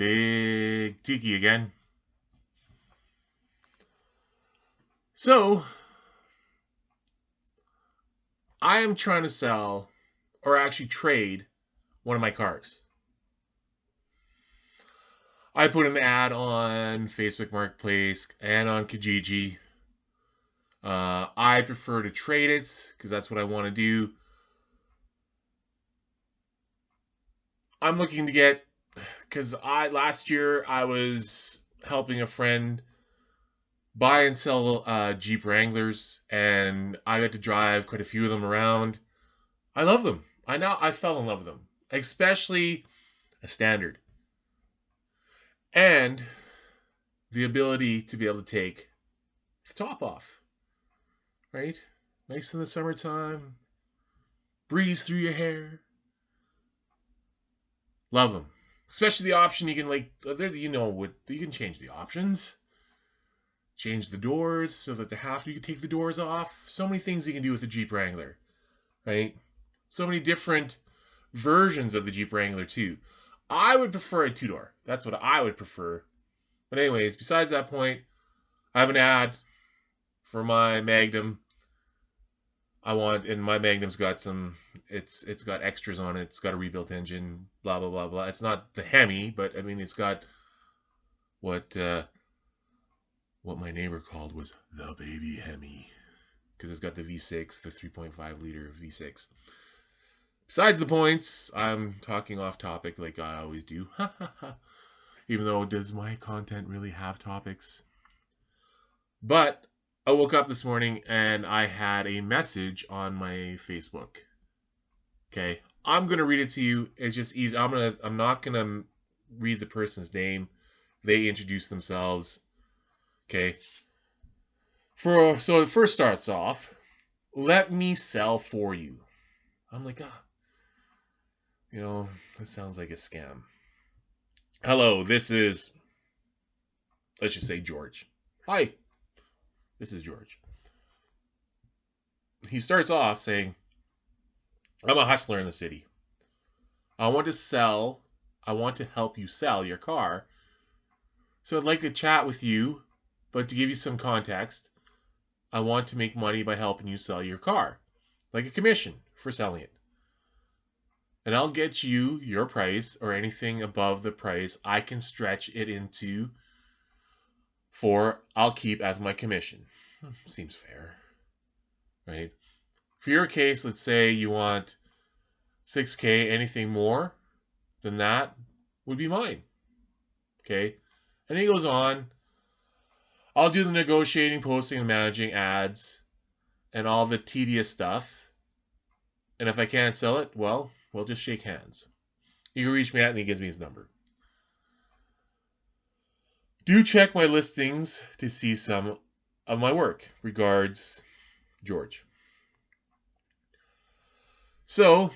Big Tiki again. So, I am trying to sell, or actually trade, one of my cars. I put an ad on Facebook Marketplace and on Kijiji. I prefer to trade it because that's what I want to do. I'm looking to get, because last year I was helping a friend buy and sell Jeep Wranglers, and I got to drive quite a few of them around. I love them. I fell in love with them, especially a standard, and the ability to be able to take the top off. Right, nice in the summertime, breeze through your hair. Love them, especially the option you can what you can change the options. Change the doors so that you can take the doors off. So many things you can do with the Jeep Wrangler, right? So many different versions of the Jeep Wrangler too. I would prefer a two-door. That's what I would prefer. But anyways, besides that point, I have an ad for my Magnum. And my Magnum's got it's got extras on it. It's got a rebuilt engine, blah blah blah blah. It's not the Hemi, but I mean it's got what my neighbor called was the baby Hemi, because it's got the V6, the 3.5 liter V6. Besides the points, I'm talking off topic like I always do. Even though, does my content really have topics? But I woke up this morning and I had a message on my Facebook. Okay, I'm gonna read it to you. It's just easy. I'm not gonna read the person's name. They introduce themselves. Okay. So it first starts off, let me sell for you. I'm like, that sounds like a scam. Hello, this is, let's just say George. Hi, this is George. He starts off saying, I'm a hustler in the city. I want to help you sell your car. So I'd like to chat with you, but to give you some context, I want to make money by helping you sell your car, like a commission for selling it. And I'll get you your price, or anything above the price I can stretch it into I'll keep as my commission. Seems fair, right? For your case, let's say you want $6,000, anything more than that would be mine. Okay? And he goes on, I'll do the negotiating, posting, and managing ads and all the tedious stuff. And if I can't sell it, well, we'll just shake hands. You can reach me at, and he gives me his number. Do check my listings to see some of my work. Regards, George. So,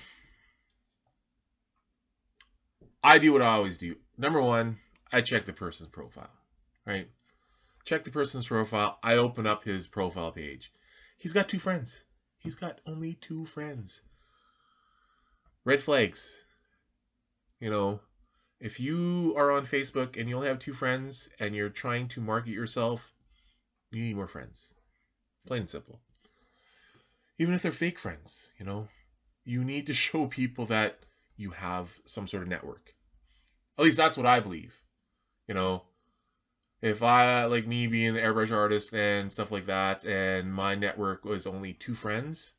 I do what I always do. Number one, I check the person's profile, right? Check the person's profile. I open up his profile page. He's got 2 friends. He's got only 2 friends. Red flags. If you are on Facebook and you only have 2 friends and you're trying to market yourself, you need more friends. Plain and simple. Even if they're fake friends, you need to show people that you have some sort of network. At least that's what I believe. If I, like me being an airbrush artist and stuff like that, and my network was only 2 friends,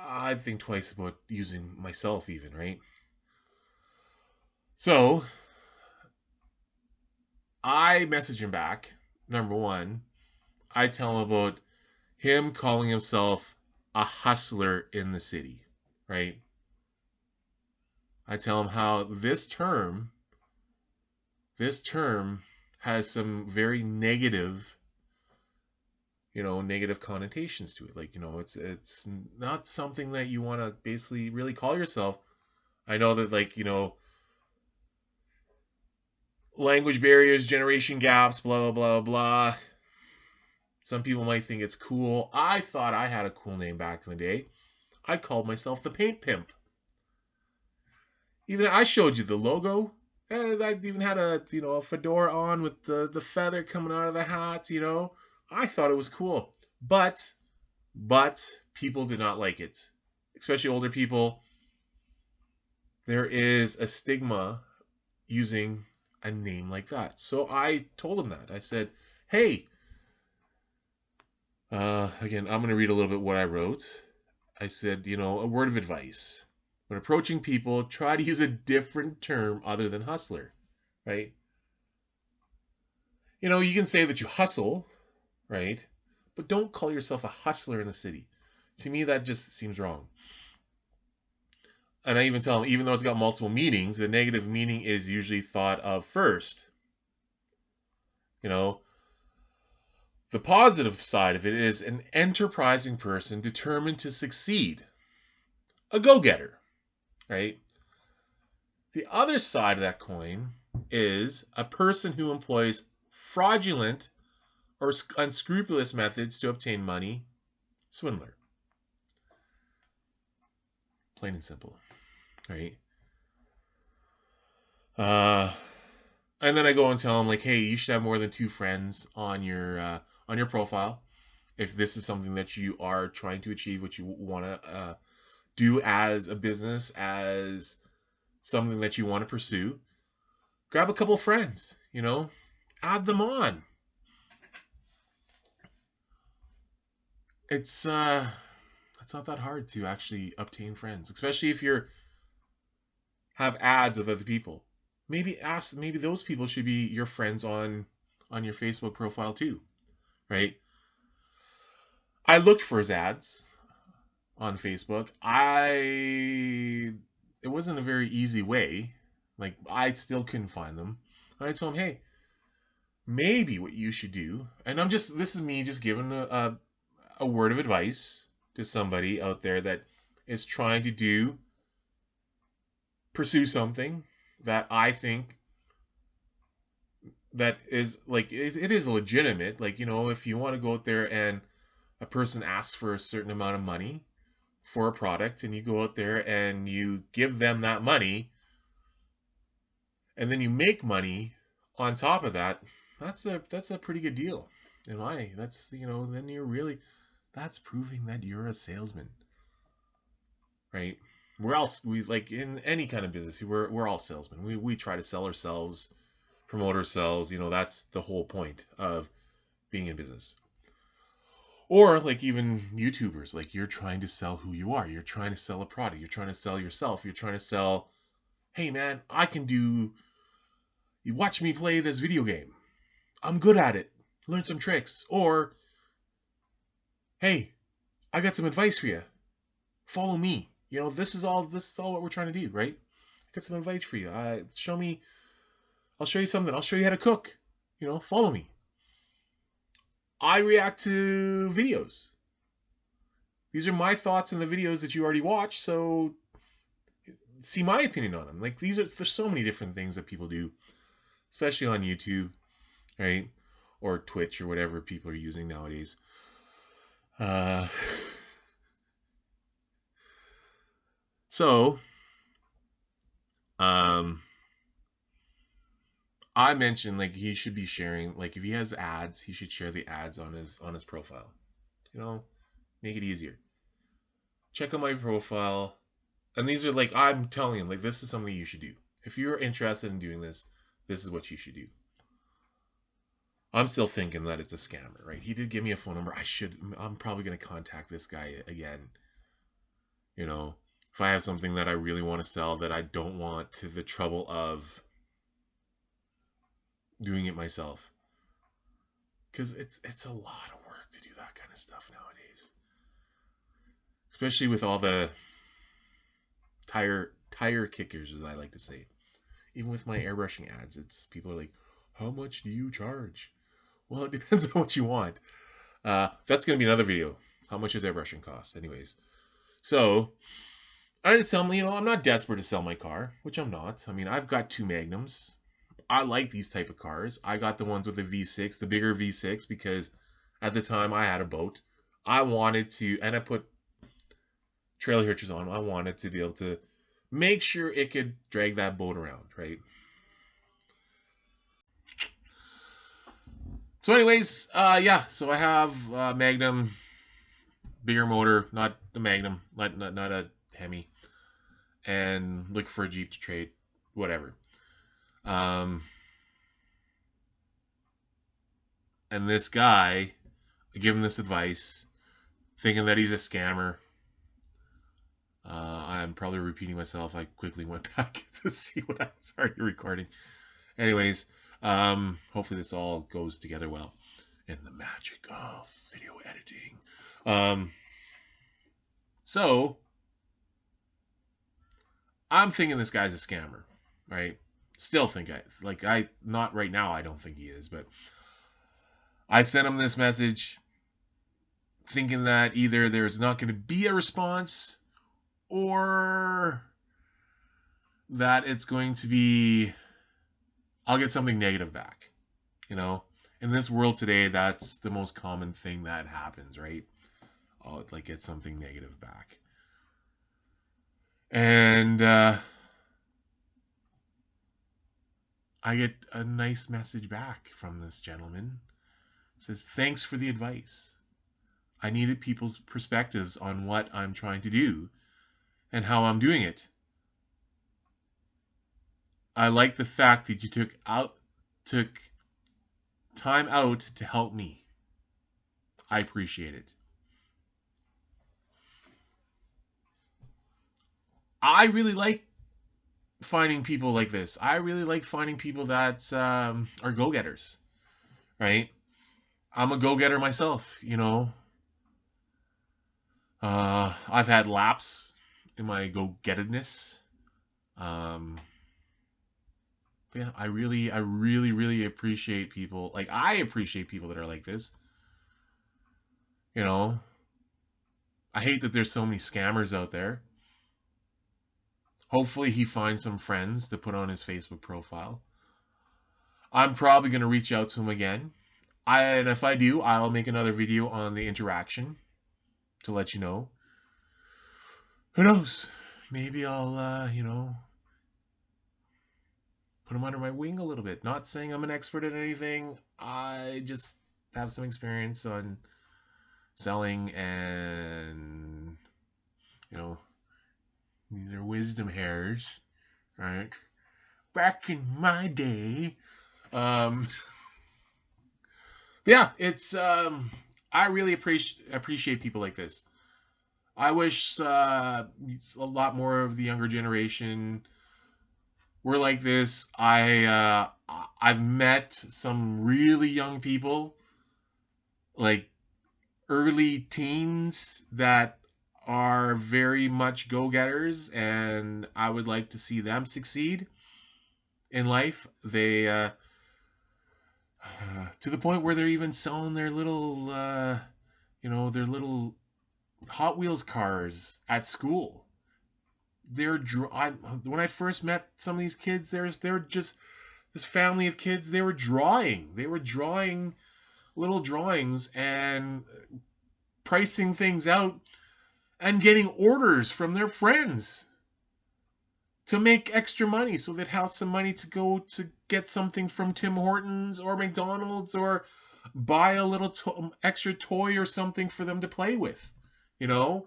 I'd think twice about using myself even, right? So, I message him back. Number one, I tell him about him calling himself a hustler in the city, right? I tell him how this term has some very negative connotations to it. Like, it's not something that you want to basically really call yourself. I know that, language barriers, generation gaps, blah, blah, blah, blah. Some people might think it's cool. I thought I had a cool name back in the day. I called myself the Paint Pimp. Even I showed you the logo. I even had a fedora on with the feather coming out of the hat. I thought it was cool, but people did not like it, especially older people. There is a stigma using a name like that. So I told him that. I said, hey, again, I'm going to read a little bit what I wrote. I said, a word of advice. When approaching people, try to use a different term other than hustler, right? You can say that you hustle, right? But don't call yourself a hustler in the city. To me, that just seems wrong. And I even tell them, even though it's got multiple meanings, the negative meaning is usually thought of first. You know, the positive side of it is an enterprising person determined to succeed, a go getter, right? The other side of that coin is a person who employs fraudulent or unscrupulous methods to obtain money, swindler. Plain and simple, right? Uh, and then I go and tell them like, hey, you should have more than 2 friends on your profile if this is something that you are trying to achieve, what you want to do as a business, as something that you want to pursue. Grab a couple friends, add them on. It's not that hard to actually obtain friends, especially if you have ads with other people. Maybe those people should be your friends on your Facebook profile too, right? I looked for his ads on Facebook. It wasn't a very easy way. Like I still couldn't find them. I told him, hey, maybe what you should do, and this is me just giving a word of advice to somebody out there that is trying to pursue something that I think that is like it is legitimate. Like, if you want to go out there and a person asks for a certain amount of money for a product and you go out there and you give them that money and then you make money on top of that, that's a pretty good deal. Then that's proving that you're a salesman, right? We like in any kind of business, we're all salesmen. We try to sell ourselves, promote ourselves. That's the whole point of being in business. Or like even YouTubers, like you're trying to sell who you are. You're trying to sell a product. You're trying to sell yourself. You're trying to sell, hey man, you watch me play this video game. I'm good at it. Learn some tricks. Or, hey, I got some advice for you. Follow me. This is all what we're trying to do, right? I got some advice for you. I'll show you something. I'll show you how to cook. Follow me. I react to videos. These are my thoughts on the videos that you already watched, so see my opinion on them. Like there's so many different things that people do, especially on YouTube, right? Or Twitch or whatever people are using nowadays. So, I mentioned like he should be sharing, like if he has ads, he should share the ads on his profile. Make it easier. Check out my profile. And these are like I'm telling him like this is something you should do. If you're interested in doing this, this is what you should do. I'm still thinking that it's a scammer, right? He did give me a phone number. I'm probably going to contact this guy again. If I have something that I really want to sell that I don't want to the trouble of doing it myself. Because it's a lot of work to do that kind of stuff nowadays. Especially with all the tire kickers, as I like to say. Even with my airbrushing ads, it's people are like, how much do you charge? Well, it depends on what you want. That's going to be another video. How much does airbrushing cost? Anyways. So, I just tell them, I'm not desperate to sell my car, which I'm not. I mean, I've got 2 Magnums. I like these type of cars. I got the ones with the V6, the bigger V6, because at the time I had a boat. I wanted to, and I put trailer hitches on. I wanted to be able to make sure it could drag that boat around, right? So, anyways, yeah. So I have Magnum, bigger motor, not the Magnum, not a Hemi, and look for a Jeep to trade, whatever. Um, and this guy, I give him this advice, thinking that he's a scammer. I'm probably repeating myself. I quickly went back to see what I was already recording. Anyways, hopefully this all goes together well in the magic of video editing. So I'm thinking this guy's a scammer, right? Still think not right now. I don't think he is, but I sent him this message thinking that either there's not going to be a response or that it's going to be I'll get something negative back. You know, in this world today, that's the most common thing that happens, right? I'll like get something negative back. And I get a nice message back from this gentleman. It says, "Thanks for the advice. I needed people's perspectives on what I'm trying to do and how I'm doing it. I like the fact that you took time out to help me. I appreciate it." I really like finding people like this. I really like finding people that are go-getters, right? I'm a go-getter myself, you know. I've had lapse in my go-gettedness. Um, yeah, I really appreciate people. Like I appreciate people that are like this. You know, I hate that there's so many scammers out there. Hopefully, he finds some friends to put on his Facebook profile. I'm probably gonna reach out to him again. And if I do, I'll make another video on the interaction to let you know. Who knows? Maybe I'll, put him under my wing a little bit. Not saying I'm an expert at anything. I just have some experience on selling, and you know, these are wisdom hairs, right? Back in my day, um, yeah, it's I really appreciate people like this. I wish a lot more of the younger generation were like this. I've met some really young people, like early teens, that are very much go-getters, and I would like to see them succeed in life. They to the point where they're even selling their little their little Hot Wheels cars at school. When I first met some of these kids, they're just this family of kids. They were drawing. They were drawing little drawings and pricing things out and getting orders from their friends to make extra money so they'd have some money to go to get something from Tim Hortons or McDonald's or buy a little extra toy or something for them to play with. You know,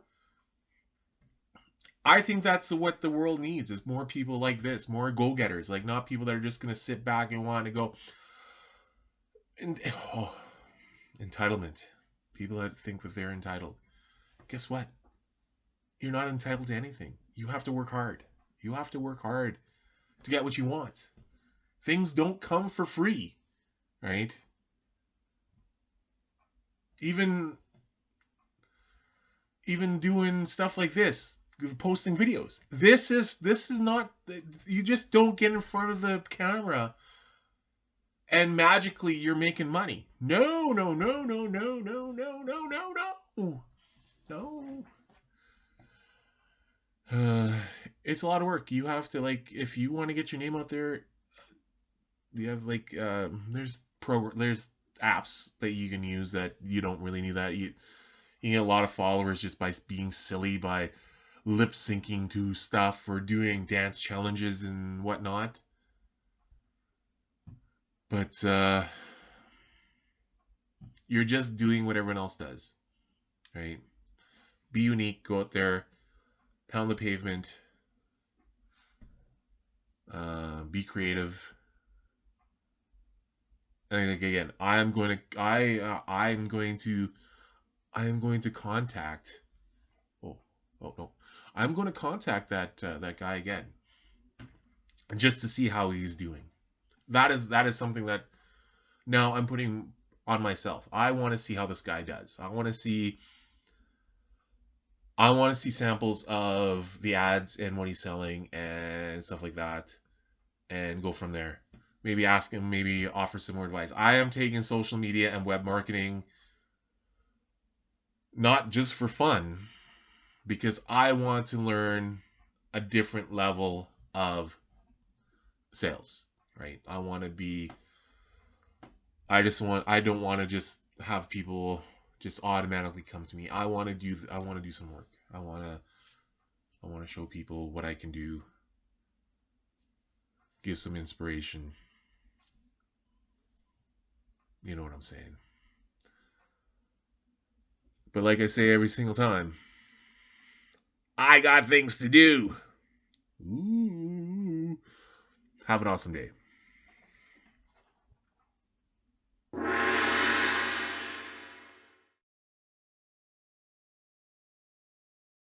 I think that's what the world needs is more people like this, more go-getters, like not people that are just going to sit back and want to go. And entitlement. People that think that they're entitled. Guess what? You're not entitled to anything. You have to work hard. You have to work hard to get what you want. Things don't come for free, right? Even doing stuff like this, posting videos. This is not, you just don't get in front of the camera and magically you're making money. No, no, no, no, no, no, no, no, no, no. No. It's a lot of work. You have to, like, if you want to get your name out there, you have like there's apps that you can use that you don't really need that. You get a lot of followers just by being silly, by lip syncing to stuff or doing dance challenges and whatnot. But you're just doing what everyone else does, right? Be unique, go out there, pound the pavement, be creative. And I think again, I am going to contact. Oh, oh no, I'm going to contact that guy again, just to see how he's doing. That is something that now I'm putting on myself. I want to see how this guy does. I want to see samples of the ads and what he's selling and stuff like that, and go from there. Maybe ask him, maybe offer some more advice. I am taking social media and web marketing not just for fun, because I want to learn a different level of sales, right? I don't want to just have people just automatically come to me. I want to do some work. I want to show people what I can do, give some inspiration. You know what I'm saying? But like I say every single time, I got things to do. Ooh. Have an awesome day.